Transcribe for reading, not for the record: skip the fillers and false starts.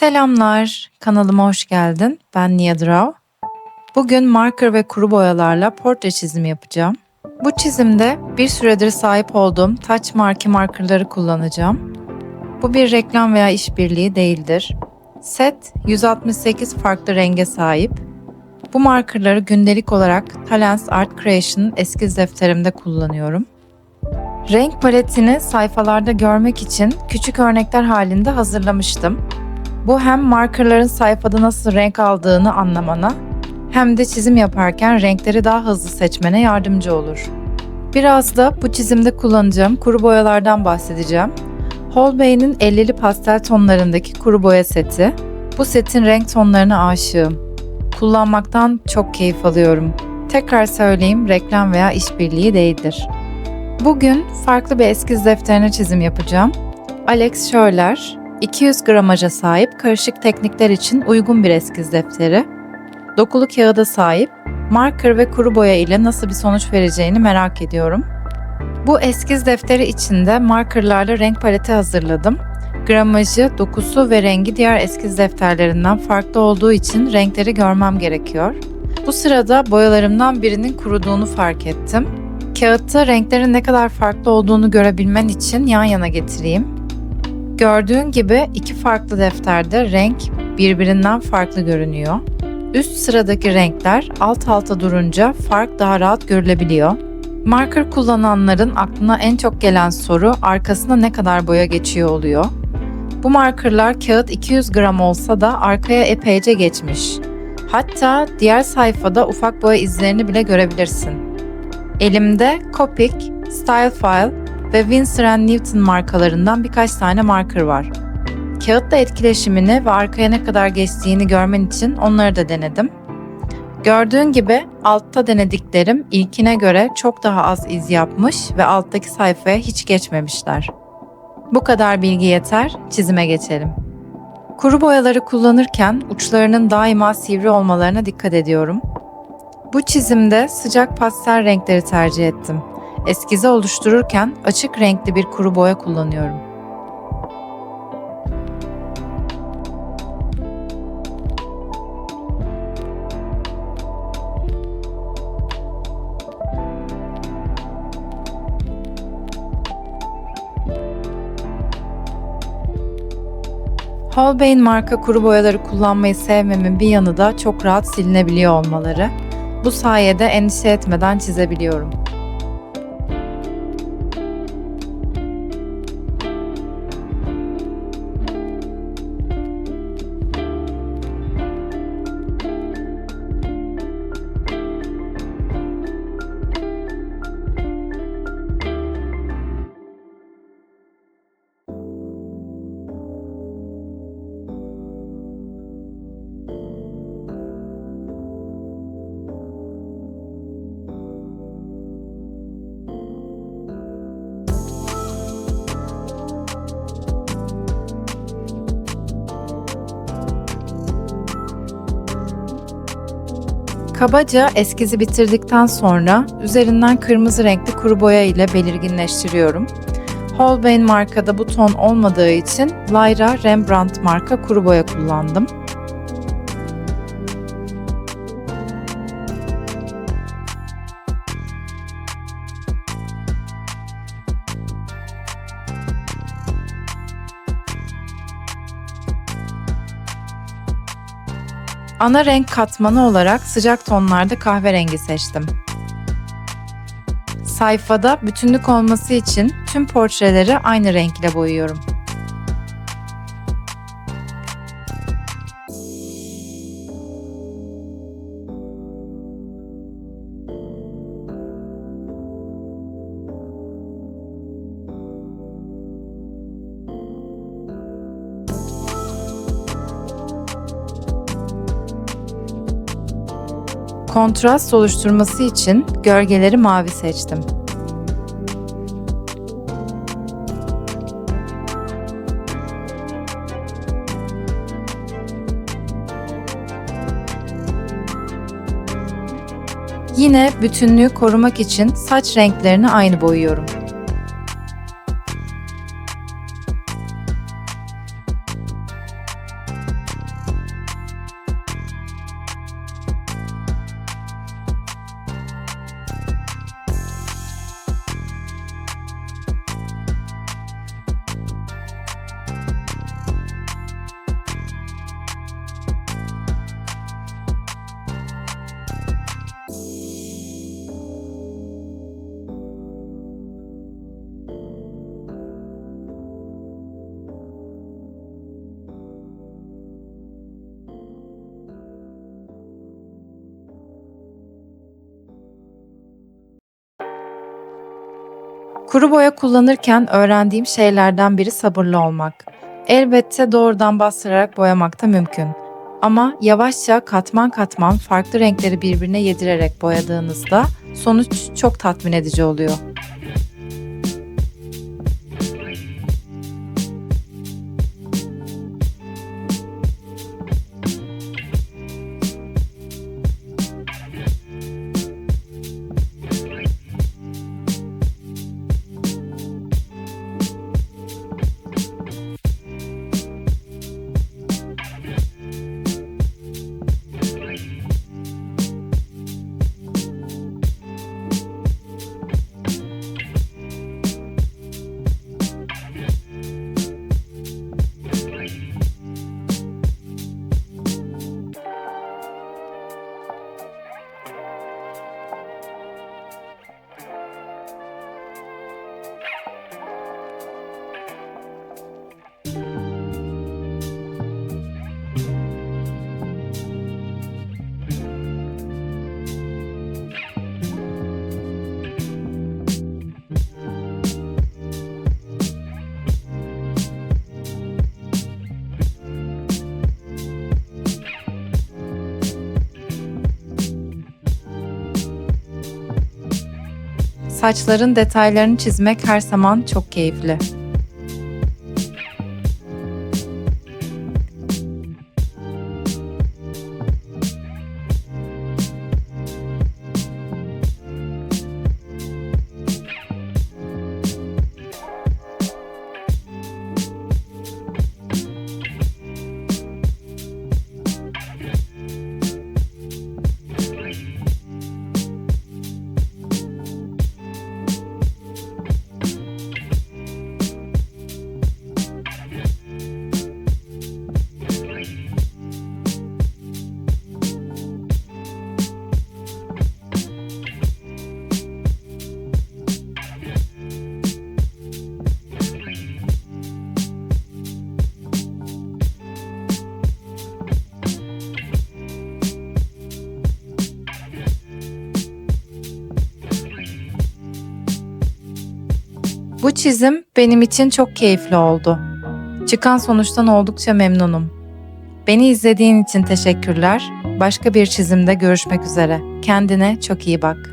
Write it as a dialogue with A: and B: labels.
A: Selamlar, kanalıma hoş geldin. Ben Nia Draw. Bugün marker ve kuru boyalarla portre çizimi yapacağım. Bu çizimde bir süredir sahip olduğum Touch marki markerları kullanacağım. Bu bir reklam veya işbirliği değildir. Set 168 farklı renge sahip. Bu markerları gündelik olarak Talens Art Creation'ın eskiz defterimde kullanıyorum. Renk paletini sayfalarda görmek için küçük örnekler halinde hazırlamıştım. Bu hem markerların sayfada nasıl renk aldığını anlamana hem de çizim yaparken renkleri daha hızlı seçmene yardımcı olur. Biraz da bu çizimde kullanacağım kuru boyalardan bahsedeceğim. Holbein'in 50'li pastel tonlarındaki kuru boya seti. Bu setin renk tonlarına aşığım. Kullanmaktan çok keyif alıyorum. Tekrar söyleyeyim, reklam veya işbirliği değildir. Bugün farklı bir eskiz defterine çizim yapacağım. Alex Schörler 200 gramaja sahip karışık teknikler için uygun bir eskiz defteri. Dokulu kağıda sahip, marker ve kuru boya ile nasıl bir sonuç vereceğini merak ediyorum. Bu eskiz defteri içinde markerlarla renk paleti hazırladım. Gramajı, dokusu ve rengi diğer eskiz defterlerinden farklı olduğu için renkleri görmem gerekiyor. Bu sırada boyalarımdan birinin kuruduğunu fark ettim. Kağıtta renklerin ne kadar farklı olduğunu görebilmen için yan yana getireyim. Gördüğün gibi iki farklı defterde renk birbirinden farklı görünüyor. Üst sıradaki renkler alt alta durunca fark daha rahat görülebiliyor. Marker kullananların aklına en çok gelen soru arkasına ne kadar boya geçiyor oluyor. Bu markerlar kağıt 200 gram olsa da arkaya epeyce geçmiş. Hatta diğer sayfada ufak boya izlerini bile görebilirsin. Elimde Copic, Stylefile ve Winsor & Newton markalarından birkaç tane marker var. Kağıtla etkileşimini ve arkaya ne kadar geçtiğini görmen için onları da denedim. Gördüğün gibi altta denediklerim ilkine göre çok daha az iz yapmış ve alttaki sayfaya hiç geçmemişler. Bu kadar bilgi yeter, çizime geçelim. Kuru boyaları kullanırken uçlarının daima sivri olmalarına dikkat ediyorum. Bu çizimde sıcak pastel renkleri tercih ettim. Eskizi oluştururken açık renkli bir kuru boya kullanıyorum. Holbein marka kuru boyaları kullanmayı sevmemin bir yanı da çok rahat silinebiliyor olmaları. Bu sayede endişe etmeden çizebiliyorum. Kabaca eskizi bitirdikten sonra üzerinden kırmızı renkli kuru boya ile belirginleştiriyorum. Holbein markada bu ton olmadığı için Lyra Rembrandt marka kuru boya kullandım. Ana renk katmanı olarak sıcak tonlarda kahverengi seçtim. Sayfada bütünlük olması için tüm portreleri aynı renk ile boyuyorum. Kontrast oluşturması için gölgeleri mavi seçtim. Yine bütünlüğü korumak için saç renklerini aynı boyuyorum. Kuru boya kullanırken öğrendiğim şeylerden biri sabırlı olmak. Elbette doğrudan bastırarak boyamak da mümkün. Ama yavaşça katman katman farklı renkleri birbirine yedirerek boyadığınızda sonuç çok tatmin edici oluyor. Saçların detaylarını çizmek her zaman çok keyifli. Bu çizim benim için çok keyifli oldu. Çıkan sonuçtan oldukça memnunum. Beni izlediğin için teşekkürler. Başka bir çizimde görüşmek üzere. Kendine çok iyi bak.